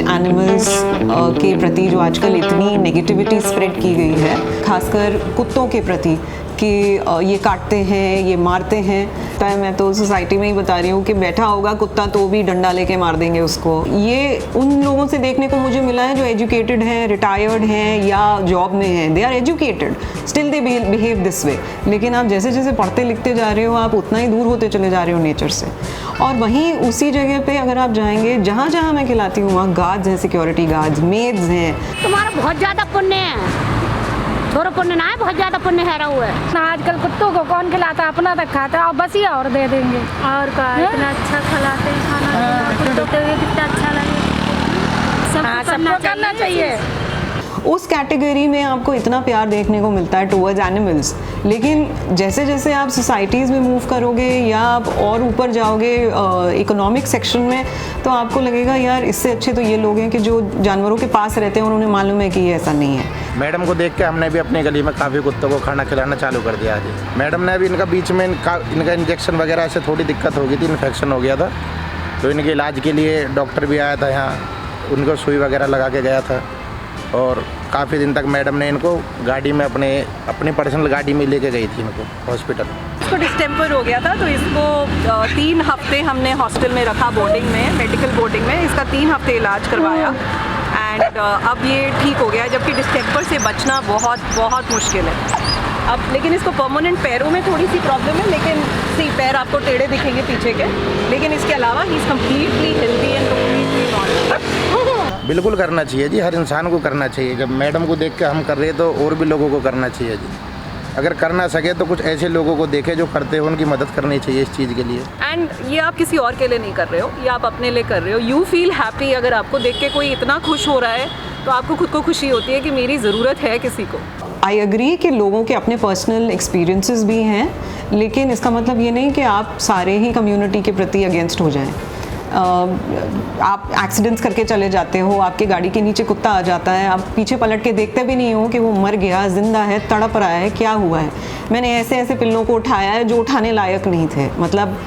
Animals के प्रति जो आजकल इतनी नेगेटिविटी स्प्रेड की गई है, खासकर कुत्तों के प्रति कि ये काटते हैं, ये मारते हैं। मैं तो सोसाइटी में ही बता रही हूँ कि बैठा होगा कुत्ता तो भी डंडा लेके मार देंगे उसको। ये उन लोगों से देखने को मुझे मिला है जो एजुकेटेड हैं, रिटायर्ड हैं या जॉब में हैं। They are educated, still they behave this way. लेकिन आप जैसे जैसे पढ़ते लिखते जा रहे हो, आप उतना ही दूर होते चले जा रहे हो नेचर से। और वहीं उसी जगह पे अगर आप जाएंगे, जहाँ जहाँ मैं खिलाती हूँ वहाँ गार्ड्स हैं, सिक्योरिटी गार्ड्स, मेड्स हैं। तुम्हारा बहुत ज़्यादा पुण्य है, थोड़ा पुण्य ना है, बहुत ज़्यादा पुण्य है हुआ है। आजकल कुत्तों को कौन खिलाता, अपना तक खाता है और बस ही और दे देंगे। और का इतना अच्छा खिलाते हैं खाना, कुत्तों को कितना अच्छा लगे। सबको करना चाहिए। उस कैटेगरी में आपको इतना प्यार देखने को मिलता है टुवर्ड्स एनिमल्स। लेकिन जैसे जैसे आप सोसाइटीज़ में मूव करोगे या आप और ऊपर जाओगे इकोनॉमिक सेक्शन में, तो आपको लगेगा यार इससे अच्छे तो ये लोग हैं कि जो जानवरों के पास रहते हैं और उन्हें मालूम है कि ये ऐसा नहीं है। मैडम को देख के हमने भी अपनी गली में काफ़ी कुत्तों को खाना खिलाना चालू कर दिया आज। मैडम ने अभी इनका बीच में इनका इंजेक्शन वगैरह से थोड़ी दिक्कत हो गई थी, इन्फेक्शन हो गया था, तो इनके इलाज के लिए डॉक्टर भी आया था यहाँ, उनको सुई वगैरह लगा के गया था। और काफ़ी दिन तक मैडम ने इनको गाड़ी में अपनी पर्सनल गाड़ी में लेके गई थी इनको हॉस्पिटल। इसको डिस्टेम्पर हो गया था, तो इसको 3 हफ्ते हमने हॉस्टल में रखा, बोर्डिंग में, मेडिकल बोर्डिंग में। इसका 3 हफ्ते इलाज करवाया एंड अब ये ठीक हो गया, जबकि डिस्टेम्पर से बचना बहुत बहुत मुश्किल है। अब लेकिन इसको परमानेंट पैरों में थोड़ी सी प्रॉब्लम है, लेकिन पैर आपको टेढ़े दिखेंगे पीछे के, लेकिन इसके अलावा he is completely healthy and completely normal. बिल्कुल करना चाहिए जी, हर इंसान को करना चाहिए। जब मैडम को देख के हम कर रहे हैं तो और भी लोगों को करना चाहिए जी। अगर कर ना सके तो कुछ ऐसे लोगों को देखे जो करते हो, उनकी मदद करनी चाहिए इस चीज़ के लिए। एंड ये आप किसी और के लिए नहीं कर रहे हो, ये आप अपने लिए कर रहे हो। You feel happy. अगर आपको देख के कोई इतना खुश हो रहा है तो आपको खुद को खुशी होती है कि मेरी ज़रूरत है किसी को। आई एग्री कि लोगों के अपने पर्सनल एक्सपीरियंसेस भी हैं, लेकिन इसका मतलब ये नहीं कि आप सारे ही कम्युनिटी के प्रति अगेंस्ट हो जाएं। आप एक्सीडेंट्स करके चले जाते हो, आपके गाड़ी के नीचे कुत्ता आ जाता है, आप पीछे पलट के देखते भी नहीं हो कि वो मर गया, जिंदा है, तड़प रहा है, क्या हुआ है। मैंने ऐसे ऐसे पिल्लों को उठाया है जो उठाने लायक नहीं थे, मतलब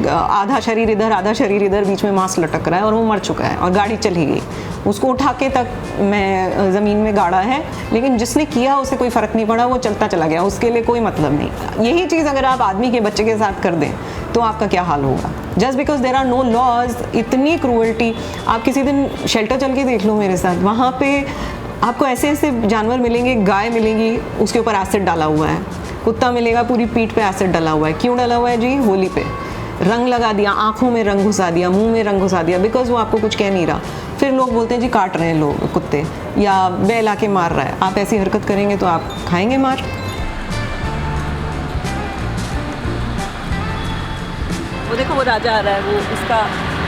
आधा शरीर इधर आधा शरीर इधर, बीच में मांस लटक रहा है और वो मर चुका है और गाड़ी चली गई। उसको उठा के तक मैं ज़मीन में गाड़ा है, लेकिन जिसने किया उसे कोई फ़र्क नहीं पड़ा, वो चलता चला गया, उसके लिए कोई मतलब नहीं। यही चीज़ अगर आप आदमी के बच्चे के साथ कर दें तो आपका क्या हाल होगा। Just because there are no laws, इतनी क्रूअल्टी। आप किसी दिन शेल्टर चल के देख लो मेरे साथ, वहाँ पे आपको ऐसे ऐसे जानवर मिलेंगे, गाय मिलेंगी उसके ऊपर एसिड डाला हुआ है, कुत्ता मिलेगा पूरी पीठ पे एसिड डाला हुआ है। क्यों डाला हुआ है जी? होली पे रंग लगा दिया, आँखों में रंग घुसा दिया, मुंह में रंग घुसा दिया, बिकॉज वो आपको कुछ कह नहीं रहा। फिर लोग बोलते हैं जी काट रहे हैं लोग कुत्ते, या बैल आके मार रहा है। आप ऐसी हरकत करेंगे तो आप खाएंगे मार। वो देखो वो राजा आ रहा है, वो उसका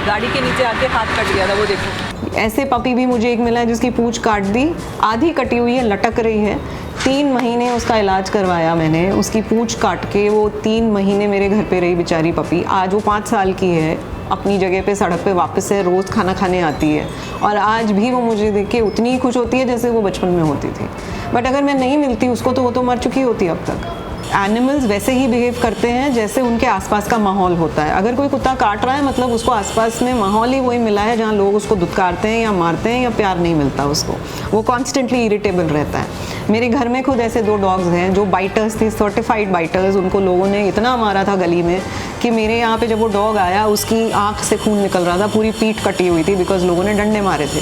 गाड़ी के नीचे आके हाथ कट गया था, वो देखो। ऐसे पपी भी मुझे एक मिला है जिसकी पूंछ काट दी, आधी कटी हुई है, लटक रही है। 3 महीने उसका इलाज करवाया मैंने, उसकी पूंछ काट के वो 3 महीने मेरे घर पे रही बेचारी पपी। आज वो 5 साल की है, अपनी जगह पे सड़क पे वापस से रोज़ खाना खाने आती है और आज भी वो मुझे देख के उतनी ही खुश होती है जैसे वो बचपन में होती थी। बट अगर मैं नहीं मिलती उसको तो वो तो मर चुकी होती अब तक। एनिमल्स वैसे ही बिहेव करते हैं जैसे उनके आसपास का माहौल होता है। अगर कोई कुत्ता काट रहा है मतलब उसको आसपास में माहौल ही वही मिला है जहाँ लोग उसको धुतकारते हैं या मारते हैं या प्यार नहीं मिलता उसको, वो कॉन्स्टेंटली इरिटेबल रहता है। मेरे घर में खुद ऐसे 2 डॉग्स हैं जो बाइटर्स थे, सर्टिफाइड बाइटर्स। उनको लोगों ने इतना मारा था गली में कि मेरे यहाँ पे जब वो डॉग आया उसकी आँख से खून निकल रहा था, पूरी पीठ कटी हुई थी, बिकॉज लोगों ने डंडे मारे थे।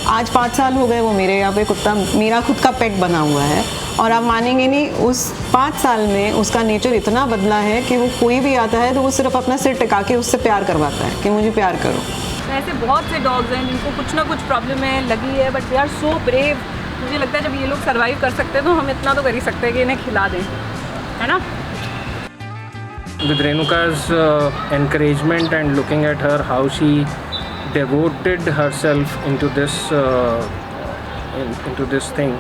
आज 5 साल हो गए वो मेरे यहाँ पे कुत्ता मेरा खुद का पेट बना हुआ है और आप मानेंगे नहीं, उस 5 साल में उसका नेचर इतना बदला है कि वो कोई भी आता है तो वो सिर्फ अपना सिर टिका के उससे प्यार करवाता है कि मुझे प्यार करो। ऐसे बहुत से डॉग्स हैं जिनको कुछ ना कुछ प्रॉब्लम है लगी है, but they are so brave. मुझे लगता है जब ये लोग सर्वाइव कर सकते हैं तो हम इतना तो कर ही सकते हैं कि इन्हें खिला दें, है ना। With Renuka's encouragement and looking at her, how she devoted herself into this thing,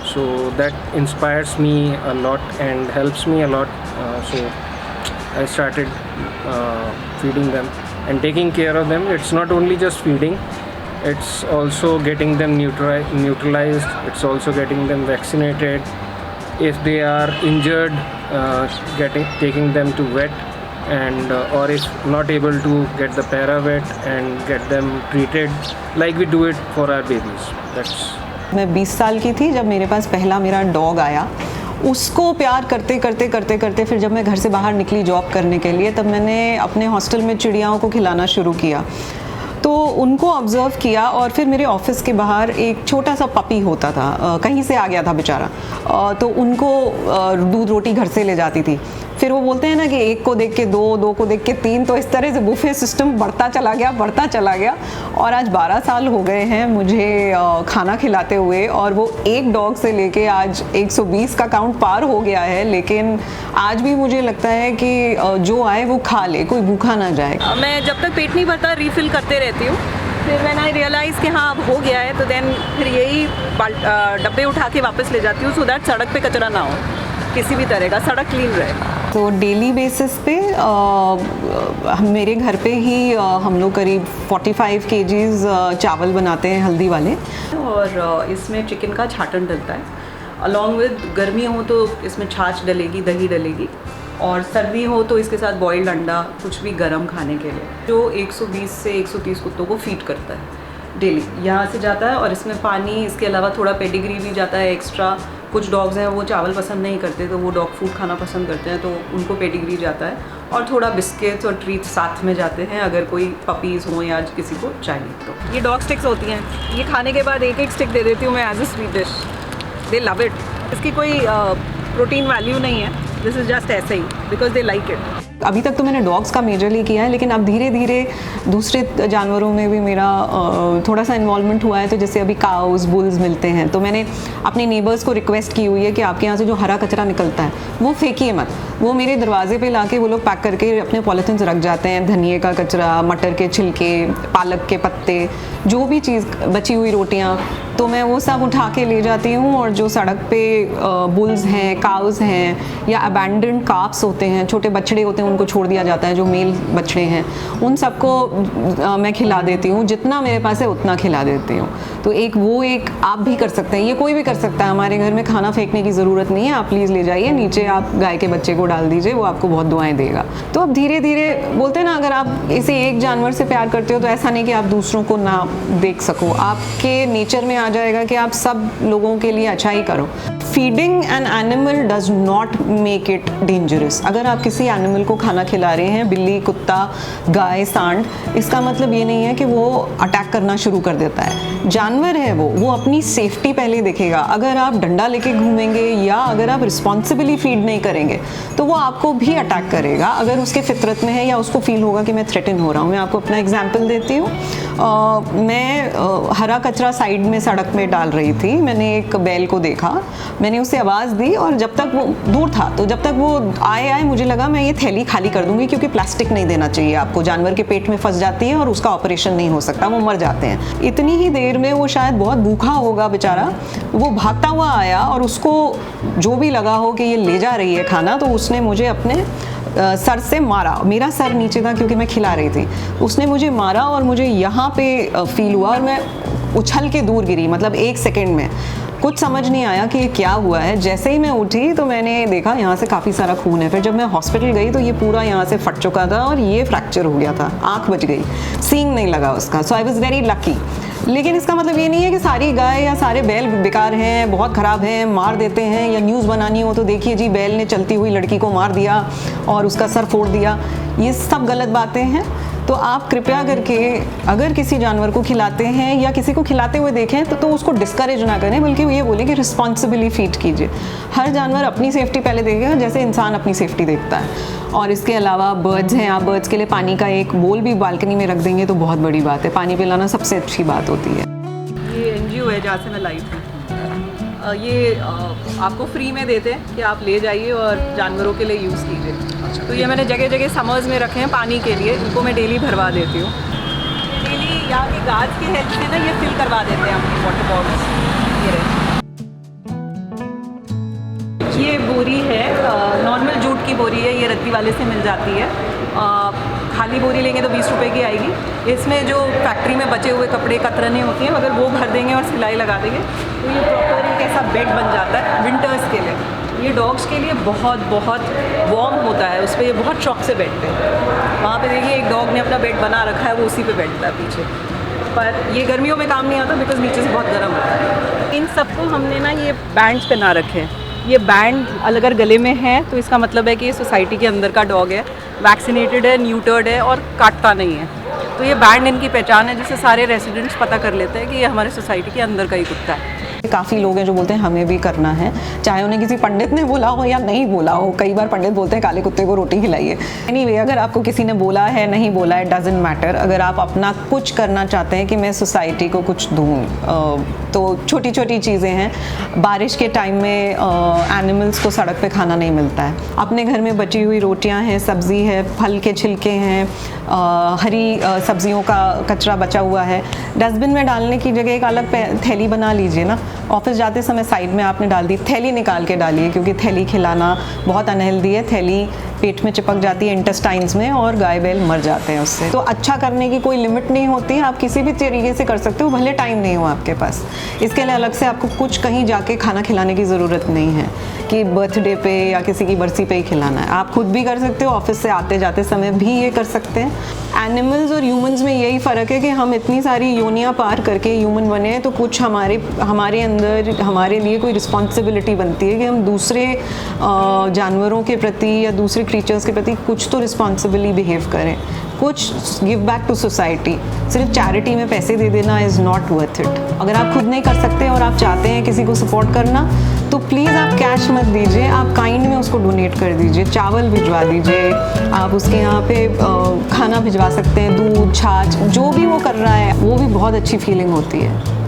so that inspires me a lot and helps me a lot. So I started feeding them and taking care of them. It's not only just feeding, it's also getting them neutralized, it's also getting them vaccinated. If they are injured, taking them to vet and or if not able to get the para-vet and get them treated like we do it for our babies. That's मैं 20 साल की थी जब मेरे पास पहला मेरा dog आया। उसको प्यार करते करते करते करते फिर जब मैं घर से बाहर निकली जॉब करने के लिए, तब मैंने अपने हॉस्टल में चिड़ियाओं को खिलाना शुरू किया। तो उनको ऑब्ज़र्व किया और फिर मेरे ऑफिस के बाहर एक छोटा सा पपी होता था, कहीं से आ गया था बेचारा, तो उनको दूध रोटी घर से ले जाती थी। फिर वो बोलते हैं ना कि एक को देख के दो, दो को देख के तीन, तो इस तरह से बुफे सिस्टम बढ़ता चला गया और आज 12 साल हो गए हैं मुझे खाना खिलाते हुए, और वो एक डॉग से लेके आज 120 का काउंट पार हो गया है। लेकिन आज भी मुझे लगता है कि जो आए वो खा ले, कोई भूखा ना जाए। मैं जब तक पेट नहीं भरता रीफ़िल करते रहती हूँ। फिर व्हेन आई रियलाइज़ कि हाँ अब हो गया है, तो देन फिर यही डब्बे उठा के वापस ले जाती हूँ, सो दैट सड़क पे कचरा ना हो, किसी भी तरह का, सड़क क्लीन रहे। तो डेली बेसिस पे मेरे घर पे ही हम लोग करीब 45 kgs चावल बनाते हैं हल्दी वाले, और इसमें चिकन का छाटन डलता है। अलॉन्ग विद गर्मी हो तो इसमें छाछ डलेगी, दही डलेगी, और सर्दी हो तो इसके साथ बॉइल्ड अंडा, कुछ भी गर्म खाने के लिए, जो 120 से 130 कुत्तों को फीड करता है डेली। यहाँ से जाता है, और इसमें पानी, इसके अलावा थोड़ा पेडिग्री भी जाता है एक्स्ट्रा। कुछ डॉग्स हैं वो चावल पसंद नहीं करते, तो वो डॉग फूड खाना पसंद करते हैं, तो उनको पेडिग्री जाता है, और थोड़ा बिस्किट्स और ट्रीट्स साथ में जाते हैं अगर कोई पपीज़ हों या किसी को चाहिए तो। ये डॉग स्टिक्स होती हैं, ये खाने के बाद एक एक स्टिक दे देती हूँ मैं as a sweet dish. They love it. इसकी कोई प्रोटीन वैल्यू नहीं है, दिस इज़ जस्ट ऐसे ही बिकॉज दे लाइक इट। अभी तक तो मैंने डॉग्स का मेजरली किया है, लेकिन अब धीरे धीरे दूसरे जानवरों में भी मेरा थोड़ा सा इन्वॉल्वमेंट हुआ है। तो जैसे अभी काउस, बुल्स मिलते हैं, तो मैंने अपने नेबर्स को रिक्वेस्ट की हुई है कि आपके यहाँ से जो हरा कचरा निकलता है वो फेंकिए मत। वो मेरे दरवाजे पे लाके वो लोग पैक करके अपने पॉलीथिन रख जाते हैं, धनिए का कचरा, मटर के छिलके, पालक के पत्ते, जो भी चीज़, बची हुई रोटियाँ, तो मैं वो सब उठा के ले जाती हूँ। और जो सड़क पे बुल्स हैं, काउस हैं, या अबैंडन्ड काफ्स होते हैं, छोटे बछड़े होते हैं, उनको छोड़ दिया जाता है, जो मेल बछड़े हैं, उन सबको मैं खिला देती हूँ। जितना मेरे पास है उतना खिला देती हूँ। तो एक आप भी कर सकते हैं, ये कोई भी कर सकता है। हमारे घर में खाना फेंकने की ज़रूरत नहीं है, आप प्लीज़ ले जाइए, नीचे आप गाय के बच्चे को डाल दीजिए, वो आपको बहुत दुआएं देगा। तो अब धीरे धीरे बोलते हैं ना, अगर आप इसे एक जानवर से प्यार करते हो तो ऐसा नहीं कि आप दूसरों को ना देख सको, आपके नेचर में आ जाएगा कि आप सब लोगों के लिए अच्छा ही करो। Feeding an animal does not make it dangerous. अगर आप किसी एनिमल को खाना खिला रहे हैं, बिल्ली, कुत्ता, गाय, सांड, इसका मतलब ये नहीं है कि वो अटैक करना शुरू कर देता है। जानवर है वो अपनी सेफ्टी पहले देखेगा। अगर आप डंडा लेके घूमेंगे या अगर आप रिस्पॉन्सिबली फीड नहीं करेंगे तो वो आपको भी अटैक करेगा, अगर उसके फितरत में है या उसको फील होगा कि मैं थ्रेटन हो रहा हूँ। मैं आपको अपना एग्जाम्पल देती हूँ। मैं हरा कचरा साइड में सड़क में डाल रही थी, मैंने एक बैल को देखा, मैंने उसे आवाज़ दी, और जब तक वो दूर था, तो जब तक वो आए मुझे लगा मैं ये थैली खाली कर दूंगी, क्योंकि प्लास्टिक नहीं देना चाहिए आपको, जानवर के पेट में फंस जाती है और उसका ऑपरेशन नहीं हो सकता, वो मर जाते हैं। इतनी ही देर में वो शायद बहुत भूखा होगा बेचारा, वो भागता हुआ आया, और उसको जो भी लगा हो कि ये ले जा रही है खाना, तो उसने मुझे अपने सर से मारा। मेरा सर नीचे था क्योंकि मैं खिला रही थी, उसने मुझे मारा और मुझे यहाँ पे फील हुआ, और मैं उछल के दूर गिरी, मतलब 1 सेकेंड में। कुछ समझ नहीं आया कि ये क्या हुआ है। जैसे ही मैं उठी तो मैंने देखा यहाँ से काफ़ी सारा खून है। फिर जब मैं हॉस्पिटल गई तो ये पूरा यहाँ से फट चुका था और ये फ्रैक्चर हो गया था, आँख बच गई, सींग नहीं लगा उसका। सो आई वॉज वेरी लकी। लेकिन इसका मतलब ये नहीं है कि सारी गाय या सारे बैल बेकार हैं, बहुत ख़राब हैं, मार देते हैं, या न्यूज़ बनानी हो तो देखिए जी बैल ने चलती हुई लड़की को मार दिया और उसका सर फोड़ दिया। ये सब गलत बातें हैं। तो आप कृपया करके अगर किसी जानवर को खिलाते हैं या किसी को खिलाते हुए देखें तो उसको डिस्करेज ना करें, बल्कि ये बोलें कि रिस्पॉन्सिबली फीड कीजिए। हर जानवर अपनी सेफ्टी पहले देखेगा जैसे इंसान अपनी सेफ्टी देखता है। और इसके अलावा बर्ड्स हैं, आप बर्ड्स के लिए पानी का एक बोल भी बालकनी में रख देंगे तो बहुत बड़ी बात है। पानी पिलाना सबसे अच्छी बात होती है। ये NGO है जहाँ से मैं लाई थी, ये आपको फ्री में देते हैं कि आप ले जाइए और जानवरों के लिए यूज़ कीजिए। तो ये मैंने जगह जगह समर्स में रखे हैं पानी के लिए, इनको मैं डेली भरवा देती हूँ। डेली यहाँ की गार्ड्स की हेल्प से ना ये फिल करवा देते हैं अपनी वाटर बॉटल्स। ये बोरी है, नॉर्मल जूट की बोरी है, ये रद्दी वाले से मिल जाती है। खाली बोरी लेंगे तो 20 रुपए की आएगी। इसमें जो फैक्ट्री में बचे हुए कपड़े कतरने होती हैं, अगर वो भर देंगे और सिलाई लगा देंगे तो ये प्रॉपर एक ऐसा बेड बन जाता है विंटर्स के लिए। ये डॉग्स के लिए बहुत बहुत वार्म होता है, उस पर ये बहुत शौक से बैठते हैं। वहाँ पे देखिए एक डॉग ने अपना बेड बना रखा है, वो उसी पे बैठता है पीछे, पर ये गर्मियों में काम नहीं आता बिकॉज नीचे से बहुत गर्म होता है। इन सबको हमने ना ये बैंड्स पहना रखे हैं। ये बैंड अगर गले में है तो इसका मतलब है कि ये सोसाइटी के अंदर का डॉग है, वैक्सीनेटेड है, न्यूटर्ड है और काटता नहीं है। तो ये बैंड इनकी पहचान है, जिससे सारे रेसिडेंट्स पता कर लेते हैं कि ये हमारे सोसाइटी के अंदर का ही कुत्ता है। काफ़ी लोग हैं जो बोलते हैं हमें भी करना है, चाहे उन्हें किसी पंडित ने बोला हो या नहीं बोला हो। कई बार पंडित बोलते हैं काले कुत्ते को रोटी खिलाइए। एनीवे, अगर आपको किसी ने बोला है नहीं बोला है, डजंट मैटर। अगर आप अपना कुछ करना चाहते हैं कि मैं सोसाइटी को कुछ दूँ, तो छोटी छोटी चीज़ें हैं। बारिश के टाइम में एनिमल्स को सड़क पे खाना नहीं मिलता है। अपने घर में बची हुई रोटियां हैं, सब्ज़ी है, फल के छिलके हैं, हरी सब्जियों का कचरा बचा हुआ है, डस्टबिन में डालने की जगह एक अलग थैली बना लीजिए ना। ऑफिस जाते समय साइड में आपने डाल दी, थैली निकाल के डालिए, क्योंकि थैली खिलाना बहुत अनहेल्दी है। थैली पेट में चिपक जाती है, इंटेस्टाइन्स में, और गाय बैल मर जाते हैं उससे। तो अच्छा करने की कोई लिमिट नहीं होती, आप किसी भी तरीके से कर सकते हो, भले टाइम नहीं हो आपके पास। इसके लिए अलग से आपको कुछ कहीं जाके खाना खिलाने की ज़रूरत नहीं है कि बर्थडे पे या किसी की बरसी पे ही खिलाना है। आप खुद भी कर सकते हो, ऑफिस से आते जाते समय भी ये कर सकते हैं। एनिमल्स और ह्यूमंस में यही फ़र्क है कि हम इतनी सारी योनियाँ पार करके ह्यूमन बने हैं, तो कुछ हमारे अंदर हमारे लिए कोई रिस्पॉन्सिबिलिटी बनती है कि हम दूसरे जानवरों के प्रति या दूसरे क्रीचर्स के प्रति कुछ तो रिस्पॉन्सिबली बिहेव करें, कुछ गिव बैक टू सोसाइटी। सिर्फ चैरिटी में पैसे दे देना इज़ नॉट वर्थ इट। अगर आप खुद नहीं कर सकते और आप चाहते हैं किसी को सपोर्ट करना, तो प्लीज़ आप कैश मत दीजिए, आप काइंड में उसको डोनेट कर दीजिए, चावल भिजवा दीजिए, आप उसके यहाँ पे खाना भिजवा सकते हैं, दूध, छाछ, जो भी वो कर रहा है वो भी बहुत अच्छी फीलिंग होती है।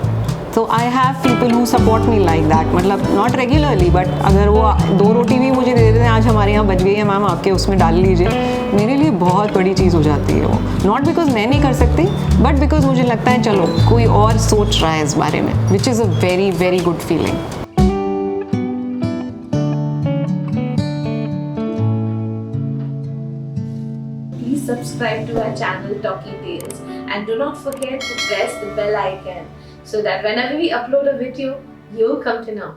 तो I have people who support me like that, मतलब नॉट रेगुलरली, बट अगर वो 2 रोटी भी मुझे दे देते हैं, आज हमारे यहाँ बच गई है मैम, आपके उसमें डाल लीजिए, मेरे लिए बहुत बड़ी चीज़ हो जाती है वो। नॉट बिकॉज मैं नहीं कर सकती, बट बिकॉज मुझे लगता है चलो कोई और सोच रहा है इस बारे में, which is a very very good feeling. Please subscribe to our channel Talkie Tales and do not forget to press the bell icon so that whenever we upload a video, you'll come to know.